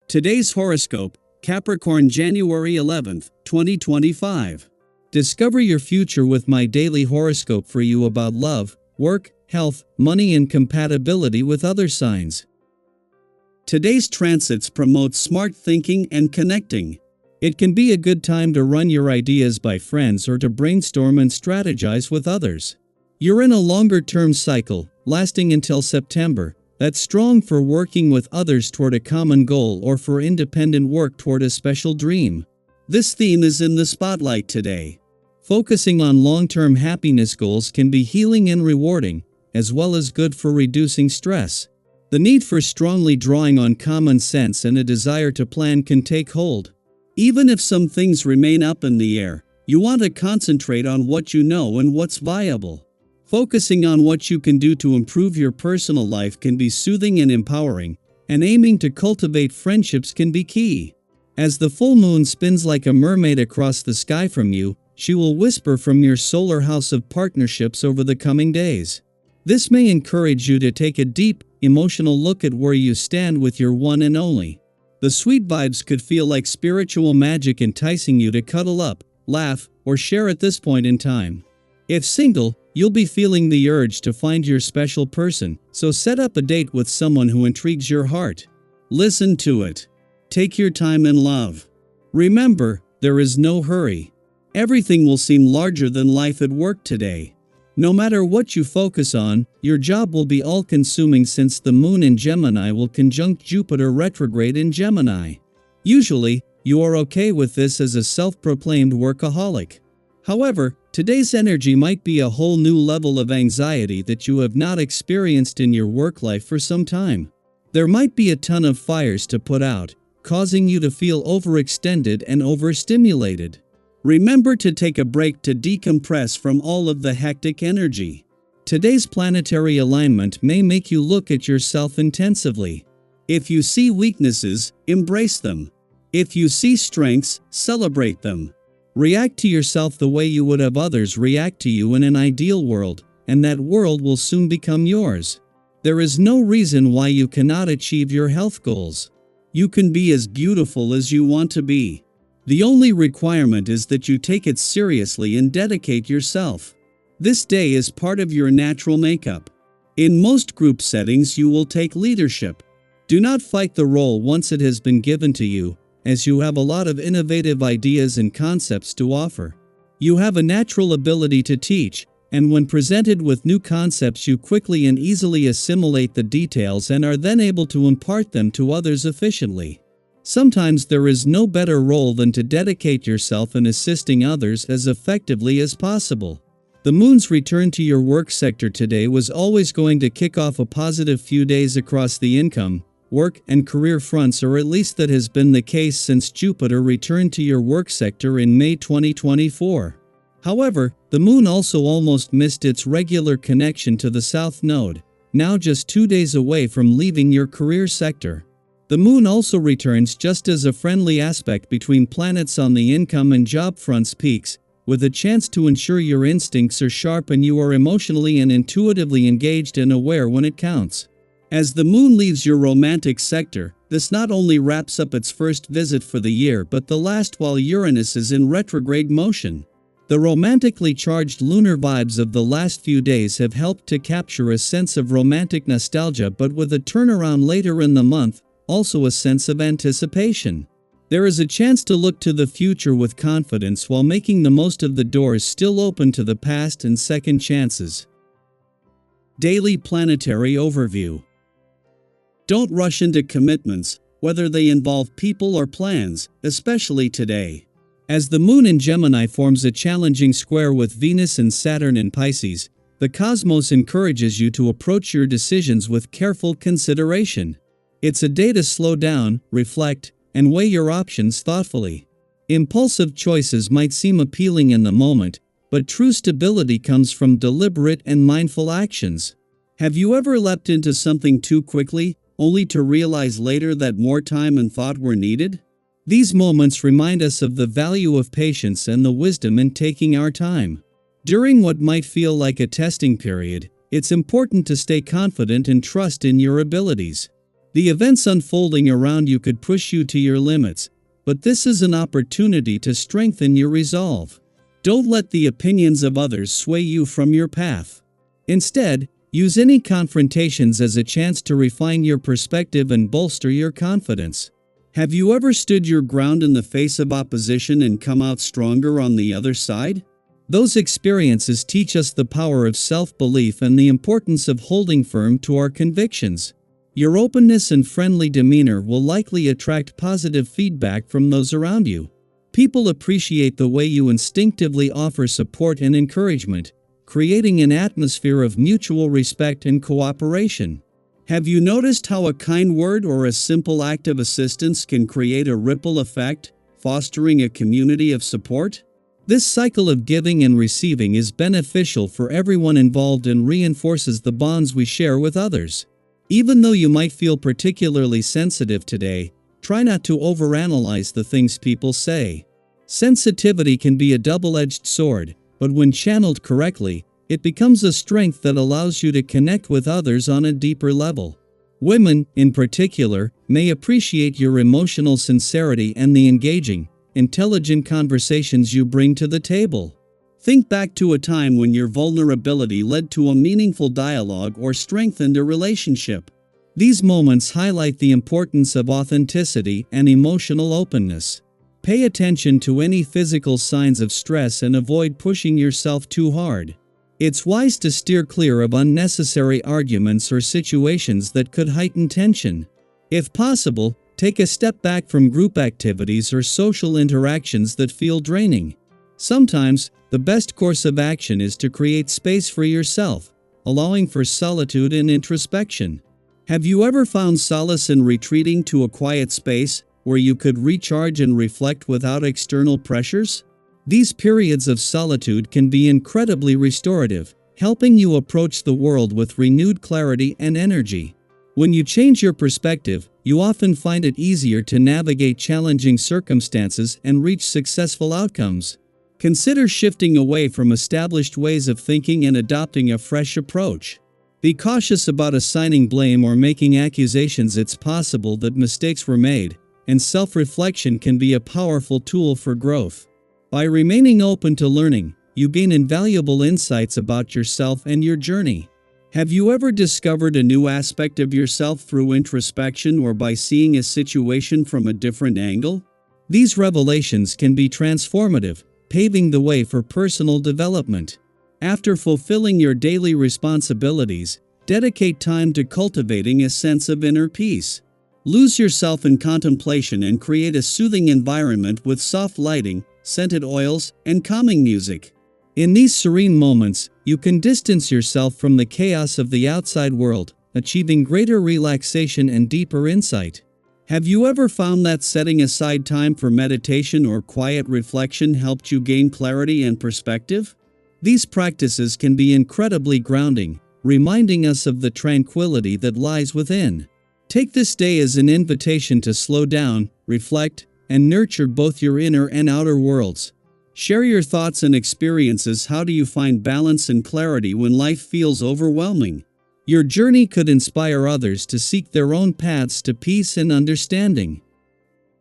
Today's horoscope, Capricorn January 11th, 2025. Discover your future with my daily horoscope for you about love, work, health, money and compatibility with other signs. Today's transits promote smart thinking and connecting. It can be a good time to run your ideas by friends or to brainstorm and strategize with others. You're in a longer-term cycle, lasting until September, that's strong for working with others toward a common goal or for independent work toward a special dream. This theme is in the spotlight today. Focusing on long-term happiness goals can be healing and rewarding, as well as good for reducing stress. The need for strongly drawing on common sense and a desire to plan can take hold. Even if some things remain up in the air, you want to concentrate on what you know and what's viable. Focusing on what you can do to improve your personal life can be soothing and empowering, and aiming to cultivate friendships can be key. As the full moon spins like a mermaid across the sky from you, she will whisper from your solar house of partnerships over the coming days. This may encourage you to take a deep, emotional look at where you stand with your one and only. The sweet vibes could feel like spiritual magic enticing you to cuddle up, laugh, or share at this point in time. If single, you'll be feeling the urge to find your special person, so set up a date with someone who intrigues your heart. Listen to it. Take your time in love. Remember, there is no hurry. Everything will seem larger than life at work today. No matter what you focus on, your job will be all-consuming since the moon in Gemini will conjunct Jupiter retrograde in Gemini. Usually, you are okay with this as a self-proclaimed workaholic. However, today's energy might be a whole new level of anxiety that you have not experienced in your work life for some time. There might be a ton of fires to put out, causing you to feel overextended and overstimulated. Remember to take a break to decompress from all of the hectic energy. Today's planetary alignment may make you look at yourself intensively. If you see weaknesses, embrace them. If you see strengths, celebrate them. React to yourself the way you would have others react to you in an ideal world, and that world will soon become yours. There is no reason why you cannot achieve your health goals. You can be as beautiful as you want to be. The only requirement is that you take it seriously and dedicate yourself. This day is part of your natural makeup. In most group settings you will take leadership. Do not fight the role once it has been given to you, as you have a lot of innovative ideas and concepts to offer. You have a natural ability to teach, and when presented with new concepts you quickly and easily assimilate the details and are then able to impart them to others efficiently. Sometimes there is no better role than to dedicate yourself in assisting others as effectively as possible. The moon's return to your work sector today was always going to kick off a positive few days across the income, work and career fronts, or at least that has been the case since Jupiter returned to your work sector in May 2024. However, the moon also almost missed its regular connection to the south node, now just 2 days away from leaving your career sector. The moon also returns just as a friendly aspect between planets on the income and job fronts peaks, with a chance to ensure your instincts are sharp and you are emotionally and intuitively engaged and aware when it counts. As the moon leaves your romantic sector, this not only wraps up its first visit for the year but the last while Uranus is in retrograde motion. The romantically charged lunar vibes of the last few days have helped to capture a sense of romantic nostalgia, but with a turnaround later in the month, also a sense of anticipation. There is a chance to look to the future with confidence while making the most of the doors still open to the past and second chances. Daily Planetary Overview. Don't rush into commitments, whether they involve people or plans, especially today. As the moon in Gemini forms a challenging square with Venus and Saturn in Pisces, the cosmos encourages you to approach your decisions with careful consideration. It's a day to slow down, reflect, and weigh your options thoughtfully. Impulsive choices might seem appealing in the moment, but true stability comes from deliberate and mindful actions. Have you ever leapt into something too quickly, only to realize later that more time and thought were needed? These moments remind us of the value of patience and the wisdom in taking our time. During what might feel like a testing period, it's important to stay confident and trust in your abilities. The events unfolding around you could push you to your limits, but this is an opportunity to strengthen your resolve. Don't let the opinions of others sway you from your path. Instead, use any confrontations as a chance to refine your perspective and bolster your confidence. Have you ever stood your ground in the face of opposition and come out stronger on the other side? Those experiences teach us the power of self-belief and the importance of holding firm to our convictions. Your openness and friendly demeanor will likely attract positive feedback from those around you. People appreciate the way you instinctively offer support and encouragement, creating an atmosphere of mutual respect and cooperation. Have you noticed how a kind word or a simple act of assistance can create a ripple effect, fostering a community of support? This cycle of giving and receiving is beneficial for everyone involved and reinforces the bonds we share with others. Even though you might feel particularly sensitive today, try not to overanalyze the things people say. Sensitivity can be a double-edged sword, but when channeled correctly, it becomes a strength that allows you to connect with others on a deeper level. Women, in particular, may appreciate your emotional sincerity and the engaging, intelligent conversations you bring to the table. Think back to a time when your vulnerability led to a meaningful dialogue or strengthened a relationship. These moments highlight the importance of authenticity and emotional openness. Pay attention to any physical signs of stress and avoid pushing yourself too hard. It's wise to steer clear of unnecessary arguments or situations that could heighten tension. If possible, take a step back from group activities or social interactions that feel draining. Sometimes, the best course of action is to create space for yourself, allowing for solitude and introspection. Have you ever found solace in retreating to a quiet space, where you could recharge and reflect without external pressures? These periods of solitude can be incredibly restorative, helping you approach the world with renewed clarity and energy. When you change your perspective, you often find it easier to navigate challenging circumstances and reach successful outcomes. Consider shifting away from established ways of thinking and adopting a fresh approach. Be cautious about assigning blame or making accusations. It's possible that mistakes were made, and self-reflection can be a powerful tool for growth. By remaining open to learning, you gain invaluable insights about yourself and your journey. Have you ever discovered a new aspect of yourself through introspection or by seeing a situation from a different angle? These revelations can be transformative, paving the way for personal development. After fulfilling your daily responsibilities, dedicate time to cultivating a sense of inner peace. Lose yourself in contemplation and create a soothing environment with soft lighting, scented oils, and calming music. In these serene moments, you can distance yourself from the chaos of the outside world, achieving greater relaxation and deeper insight. Have you ever found that setting aside time for meditation or quiet reflection helped you gain clarity and perspective? These practices can be incredibly grounding, reminding us of the tranquility that lies within. Take this day as an invitation to slow down, reflect, and nurture both your inner and outer worlds. Share your thoughts and experiences. How do you find balance and clarity when life feels overwhelming? Your journey could inspire others to seek their own paths to peace and understanding.